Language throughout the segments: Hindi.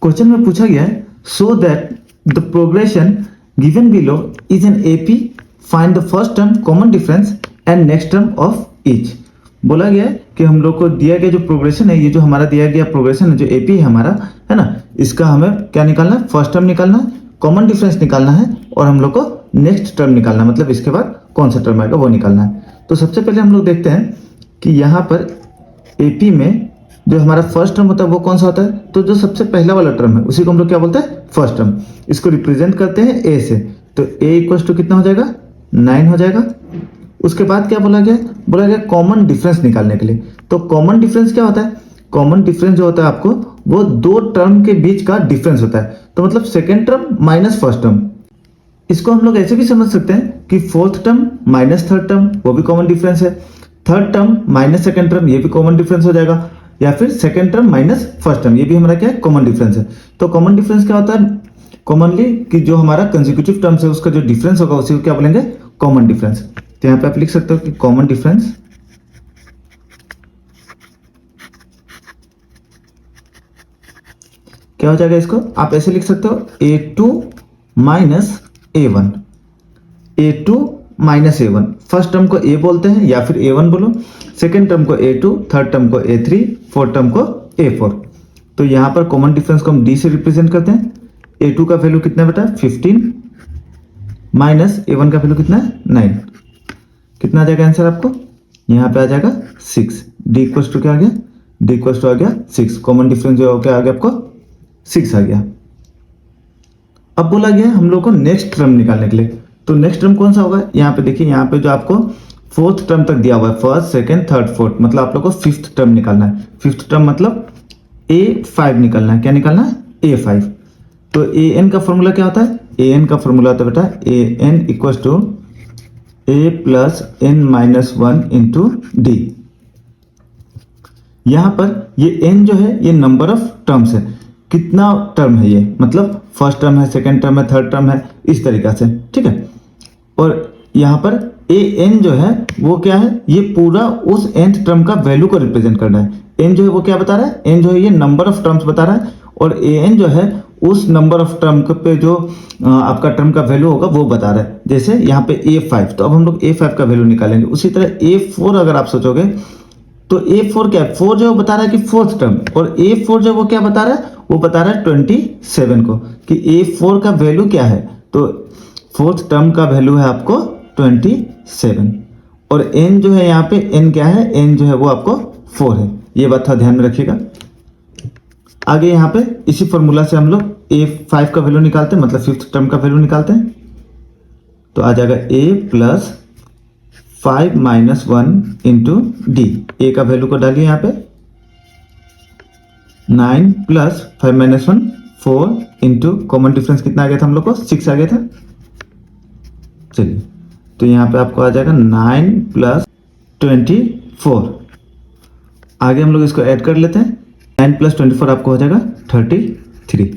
क्वेश्चन में पूछा गया है so that the progression given below is an AP, find the first term, common difference and next term of each. बोला गया है कि हम लोग को दिया गया जो प्रोग्रेशन है, ये जो हमारा दिया गया प्रोग्रेशन है जो एपी है हमारा, है ना, इसका हमें क्या निकालना है, फर्स्ट टर्म निकालना है, कॉमन डिफरेंस निकालना है और हम लोग को नेक्स्ट टर्म निकालना है, मतलब इसके बाद कौन सा टर्म आएगा वो निकालना है। तो सबसे पहले हम लोग देखते हैं कि यहाँ पर एपी में जो हमारा फर्स्ट टर्म होता है वो कौन सा होता है, तो जो सबसे पहला वाला टर्म है उसी को हम लोग क्या बोलते हैं, फर्स्ट टर्म। इसको रिप्रेजेंट करते हैं ए से, तो ए इक्वल टू कितना हो जाएगा, 9 हो जाएगा। उसके बाद क्या बोला गया कॉमन डिफरेंस निकालने के लिए। तो कॉमन डिफरेंस क्या होता है, कॉमन डिफरेंस जो होता है आपको वो दो टर्म के बीच का डिफरेंस होता है, तो मतलब second term minus first term. इसको हम लोग ऐसे भी समझ सकते हैं कि fourth term minus third term वो भी कॉमन डिफरेंस है, third term minus second term ये भी कॉमन डिफरेंस हो जाएगा, या फिर second term minus first term ये भी हमारा क्या है, कॉमन डिफरेंस है। तो कॉमन डिफरेंस क्या होता है, कॉमनली कि जो हमारा कंसेक्यूटिव टर्म्स है उसका जो डिफरेंस होगा उसी को क्या बोलेंगे, कॉमन डिफरेंस। तो यहाँ पे आप लिख सकते हो कि कॉमन डिफरेंस क्या हो जाएगा, इसको आप ऐसे लिख सकते हो A2 minus A1, A2 minus A1, first term को A बोलते हैं या फिर A1 बोलो, सेकेंड टर्म को A2, थर्ड टर्म को A3, फोर्थ टर्म को A4। तो यहाँ पर कॉमन डिफरेंस को हम D से रिप्रेजेंट करते हैं। A2 का वैल्यू कितना है बेटा, 15 माइनस A1 का वैल्यू कितना है, 9। कितना आ जाएगा आंसर आपको, यहाँ पे आ जाएगा 6। D इक्वल्स टू क्या आ गया, D इक्वल्स टू आ गया 6। कॉमन डिफरेंस जो क्या आ गया आपको, 6 आ गया। अब बोला गया हम लोग को नेक्स्ट टर्म निकालने के लिए, तो नेक्स्ट टर्म कौन सा होगा, यहाँ पे देखिए, यहाँ पे जो आपको फोर्थ टर्म तक दिया हुआ है, फर्स्ट सेकंड थर्ड फोर्थ, मतलब आप लोग को फिफ्थ टर्म निकालना है। फिफ्थ टर्म मतलब A5 निकालना है, क्या निकालना है, A5। तो an का फॉर्मूला क्या होता है, an का फॉर्मूला होता है बेटा an equals to a plus n minus 1 into D. यहां पर ये n जो है ये नंबर ऑफ टर्म्स है, कितना टर्म है ये, मतलब फर्स्ट टर्म है, सेकंड टर्म है, थर्ड टर्म है, इस तरीका से, ठीक है। और यहाँ पर an जो है वो क्या है, ये पूरा उस nth टर्म का वैल्यू को रिप्रेजेंट करना है। n जो है वो क्या बता रहा है, n जो है ये नंबर ऑफ टर्म्स बता रहा है, और an जो है उस नंबर ऑफ टर्म पे जो आपका टर्म का वैल्यू होगा वो बता रहा है। जैसे यहाँ पे A5, तो अब हम लोग A5 का वैल्यू निकालेंगे। उसी तरह A4 अगर आप सोचोगे तो A4 क्या है, 4 जो बता रहा है कि फोर्थ टर्म, और A4 जो वो क्या बता रहा है, वो बता रहा है 27 को, कि A4 का वैल्यू क्या है, तो फोर्थ टर्म का वैल्यू है आपको 27, और n जो है यहाँ पे n क्या है, n जो है वो आपको 4 है। ये बात थोड़ा ध्यान में रखिएगा। आगे यहाँ पे इसी फॉर्मूला से हम लोग A5 का वैल्यू निकालते हैं, मतलब फिफ्थ टर्म का वैल्यू निकालते हैं। तो आ जाएगा A plus 5 minus 1 into D. A का वैल्यू को डालिए यहाँ पे, 9 plus 5 minus 1 4 into common difference कितना आ गया था हम लोग को, 6 आ गया था। चलिए, तो यहाँ पे आपको आ जाएगा 9 प्लस 24। आगे हम लोग इसको ऐड कर लेते हैं, 9 प्लस 24 आपको हो जाएगा 33।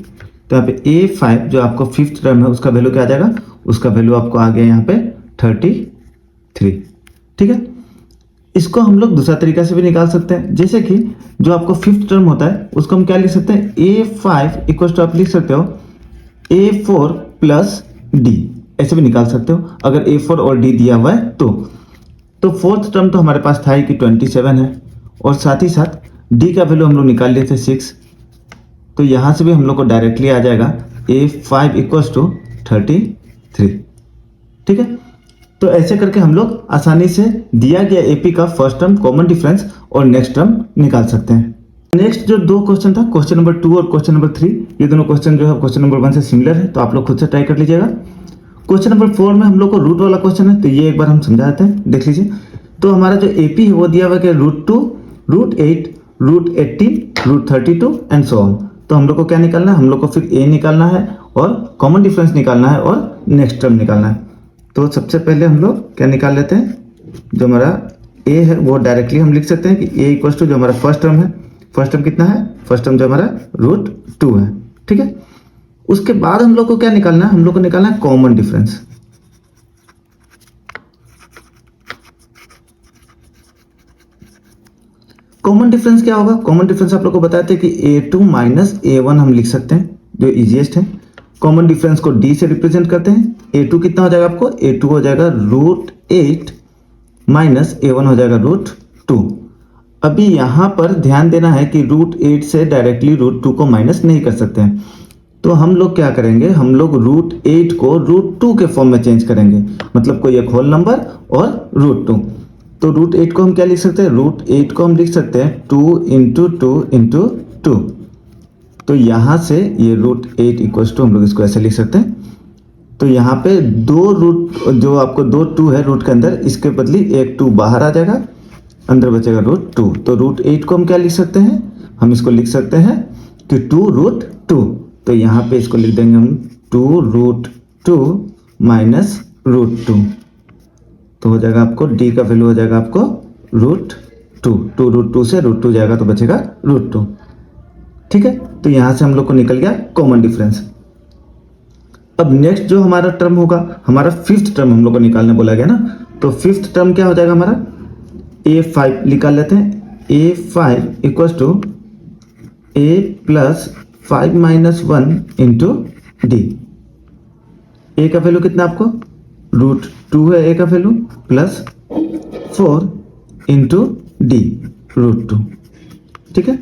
तो यहाँ पे A5 जो आपको फिफ्थ टर्म है उसका वैल्यू क्या आ जाएगा, उसका वैल्यू आपको आ गया यहाँ पे 33, ठीक है। इसको हम लोग दूसरा तरीका से भी निकाल सकते हैं, जैसे कि जो आपको फिफ्थ टर्म होता है उसको हम क्या लिख सकते हैं, A5 इक्वल टू आप लिख सकते हो A4 प्लस D, ऐसे भी निकाल सकते हो अगर A4 और D दिया हुआ है तो फोर्थ टर्म तो हमारे पास था ही कि 27 है, और साथ ही साथ D का वैल्यू हम लोग निकाल लिए थे 6, तो यहाँ से भी हम लोग को डायरेक्टली आ जाएगा A5 इक्वल्स टू 33, ठीक है। तो ऐसे करके हम लोग आसानी से दिया गया AP का फर्स्ट टर्म, कॉमन डिफरेंस और नेक्स्ट टर्म निकाल सकते हैं। नेक्स्ट जो दो क्वेश्चन था, क्वेश्चन नंबर 2 और क्वेश्चन नंबर 3, ये दोनों क्वेश्चन जो है क्वेश्चन नंबर 1 से सिमिलर है, तो आप लोग खुद से ट्राई कर लीजिएगा। क्वेश्चन नंबर 4 में हम लोग को रूट वाला क्वेश्चन है, तो ये एक बार हम समझा देते हैं, देख लीजिए। तो हमारा जो AP है वो दिया हुआ है √2, √8, √18, √32 एंड सो ऑन। तो हम लोग को क्या निकालना है, हम लोग को फिर A निकालना है और कॉमन डिफरेंस निकालना है और नेक्स्ट टर्म निकालना है। तो सबसे पहले हम लोग क्या निकाल लेते हैं, जो हमारा A है वो डायरेक्टली हम लिख सकते हैं कि A इक्वल्स टू जो हमारा फर्स्ट टर्म है, फर्स्ट टर्म कितना है, फर्स्ट टर्म जो हमारा √2 है, ठीक है। उसके बाद हम लोग को क्या निकालना है, हम लोग को निकालना है कॉमन डिफरेंस। कॉमन डिफरेंस क्या होगा? कॉमन डिफरेंस आप लोग को बताते हैं कि a2 माइनस a1 हम लिख सकते हैं, जो इजीएस्ट है। कॉमन डिफरेंस को d से रिप्रेजेंट करते हैं। a2 कितना हो जाएगा आपको? a2 हो जाएगा √8 माइनस a1 हो जाएगा √2। अभी यहाँ पर ध्यान देना है कि √8 से डायरेक्टली √2 को माइनस नहीं कर सकते हैं, तो हम लोग क्या करेंगे, हम लोग √8 को √2 के फॉर्म में चेंज करेंगे, मतलब कोई एक होल नंबर और √2। तो √8 को हम क्या लिख सकते हैं? √8 को हम लिख सकते हैं 2 इंटू 2 इंटू 2। तो यहाँ से ये √8 इक्वल्स टू हम लोग इसको ऐसे लिख सकते हैं। तो यहाँ पे दो रूट, जो आपको दो 2 है रूट के अंदर, इसके बदली एक 2 बाहर आ जाएगा, अंदर बचेगा √2। तो √8 को हम क्या लिख सकते हैं? हम इसको लिख सकते हैं कि 2√2। तो यहाँ पे इसको लिख देंगे हम 2√2 माइनस √2। तो हो जाएगा आपको d का वैल्यू हो जाएगा आपको √2। 2√2 से √2 जाएगा तो बचेगा √2। ठीक है, तो यहां से हम लोग को निकल गया कॉमन डिफरेंस। अब नेक्स्ट जो हमारा टर्म होगा, हमारा फिफ्थ टर्म हम लोग को निकालने बोला गया ना, तो फिफ्थ टर्म क्या हो जाएगा हमारा? a5 निकाल लेते हैं। a5 equals to a plus 5 minus 1 into D. A का वैल्यू कितना आपको? √2 है ए का वैल्यू, प्लस 4 इंटू डी √2। ठीक है,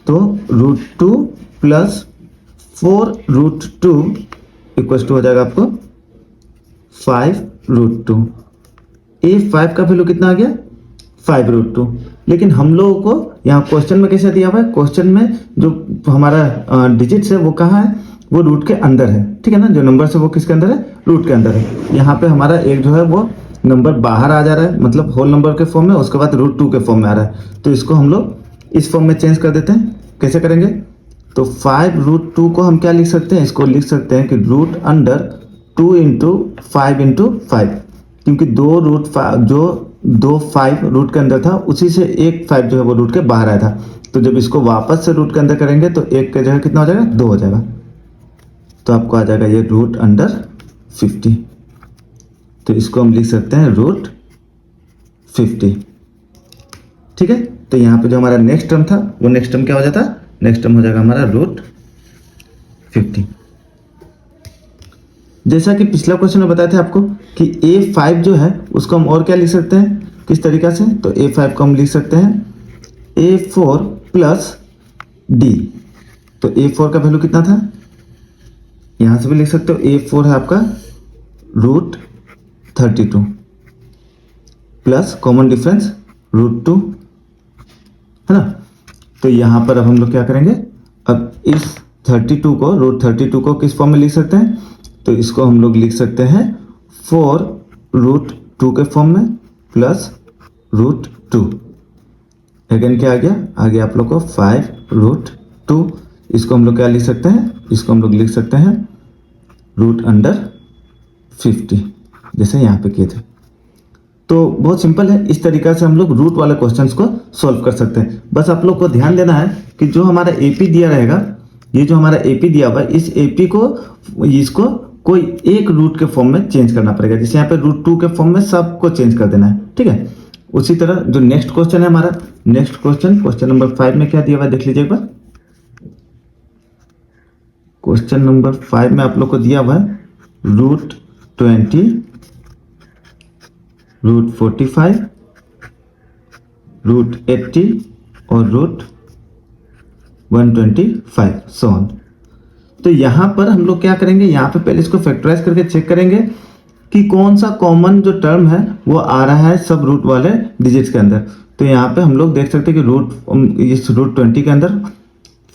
तो √2 प्लस 4√2 इक्वल्स टू हो जाएगा आपको 5√2। a5 का वैल्यू कितना आ गया? 5√2। लेकिन हम लोगों को यहाँ क्वेश्चन में कैसे दिया हुआ है? क्वेश्चन में जो हमारा डिजिट्स है वो कहाँ है? वो रूट के अंदर है। ठीक है ना, जो नंबर है वो किसके अंदर है? रूट के अंदर है। यहाँ पे हमारा एक जो है वो नंबर बाहर आ जा रहा है, मतलब होल नंबर के फॉर्म में, उसके बाद √2 के फॉर्म में आ रहा है। तो इसको हम लोग इस फॉर्म में चेंज कर देते हैं। कैसे करेंगे? तो 5√2 को हम क्या लिख सकते हैं? इसको लिख सकते हैं कि रूट अंडर 2 इंटू 5 इंटू 5, क्योंकि दो 5 रूट के अंदर था, उसी से एक 5 जो है वो रूट के बाहर आया था। तो जब इसको वापस से रूट के अंदर करेंगे तो एक के जगह कितना हो जाएगा? 2 हो जाएगा। तो आपको आ जाएगा ये √50। तो इसको हम लिख सकते हैं √50। ठीक है, तो यहाँ पे जो हमारा नेक्स्ट टर्म था वो नेक्स्ट टर्म क्या हो जाता? नेक्स्ट टर्म हो जाएगा हमारा √50। जैसा कि पिछला क्वेश्चन में बताए थे आपको कि a5 जो है उसको हम और क्या लिख सकते हैं, किस तरीका से? तो a5 को हम लिख सकते हैं a4 प्लस d। तो a4 का वैल्यू कितना था? यहां से भी लिख सकते हो, a4 है आपका √32 प्लस कॉमन डिफरेंस √2, है ना। तो यहां पर अब हम लोग क्या करेंगे? अब इस 32 को √32 को किस फॉर्म में लिख सकते हैं? तो इसको हम लोग लिख सकते हैं 4√2 के फॉर्म में प्लस √2। अगेन क्या आ गया? आ गया आप लोग को 5√2। इसको हम लोग क्या लिख सकते हैं? इसको हम लोग लिख सकते हैं √50, जैसे यहाँ पे किए थे। तो बहुत सिंपल है, इस तरीका से हम लोग रूट वाले क्वेश्चंस को सॉल्व कर सकते हैं। बस आप लोग को ध्यान देना है कि जो हमारा एपी दिया रहेगा, ये जो हमारा एपी दिया हुआ है, इस एपी को इसको कोई एक रूट के फॉर्म में चेंज करना पड़ेगा। जैसे यहाँ पे √2 के फॉर्म में सबको चेंज कर देना है। ठीक है, उसी तरह जो नेक्स्ट क्वेश्चन है हमारा, नेक्स्ट क्वेश्चन नंबर 5 में क्या दिया हुआ है देख लीजिए एक बार। क्वेश्चन नंबर 5 में आप लोग को दिया हुआ है √20, √45, √80 और √125 सो ऑन। तो यहां पर हम लोग क्या करेंगे? यहां पे पहले इसको फैक्टराइज करके चेक करेंगे कि कौन सा कॉमन जो टर्म है वो आ रहा है सब रूट वाले डिजिट्स के अंदर। तो यहाँ पे हम लोग देख सकते हैं कि इस √20 के अंदर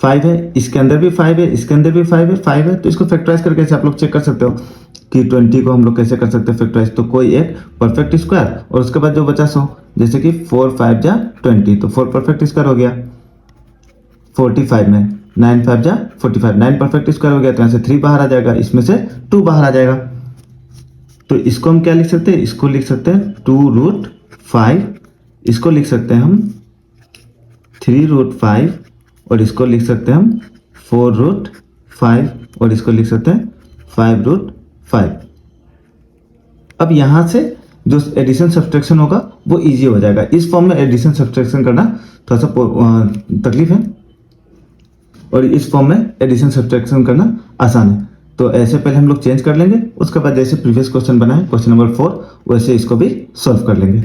5 है, इसके अंदर भी 5 है, इसके अंदर भी 5 है। तो इसको फैक्टराइज करके ऐसे आप लोग चेक कर सकते हो कि 20 को हम लोग कैसे कर सकते हैं फैक्टराइज। तो कोई एक परफेक्ट स्क्वायर और उसके बाद जो बचा 100, जैसे कि 4 5 जा 20, तो 4 परफेक्ट स्क्वायर हो गया 45 में, 9 5 जा 45, 9 परफेक्ट स्क्वायर हो गया। तो यहाँ से 3 बाहर आ जाएगा, इसमें से 2 बाहर आ जाएगा। तो इसको हम क्या लिख सकते हैं? इसको लिख सकते हैं 2√5, इसको लिख सकते हैं हम 3√5 और इसको लिख सकते हैं हम 4√5 और इसको लिख सकते हैं 5√5। अब यहां से जो एडिशन सब्सट्रैक्शन होगा वो इजी हो जाएगा। इस फॉर्म में एडिशन सब्सट्रैक्शन करना थोड़ा सा तकलीफ है, और इस फॉर्म में एडिशन सब्ट्रैक्शन करना आसान है। तो ऐसे पहले हम लोग चेंज कर लेंगे, उसके बाद जैसे प्रीवियस क्वेश्चन बनाए क्वेश्चन नंबर 4 वैसे इसको भी सॉल्व कर लेंगे।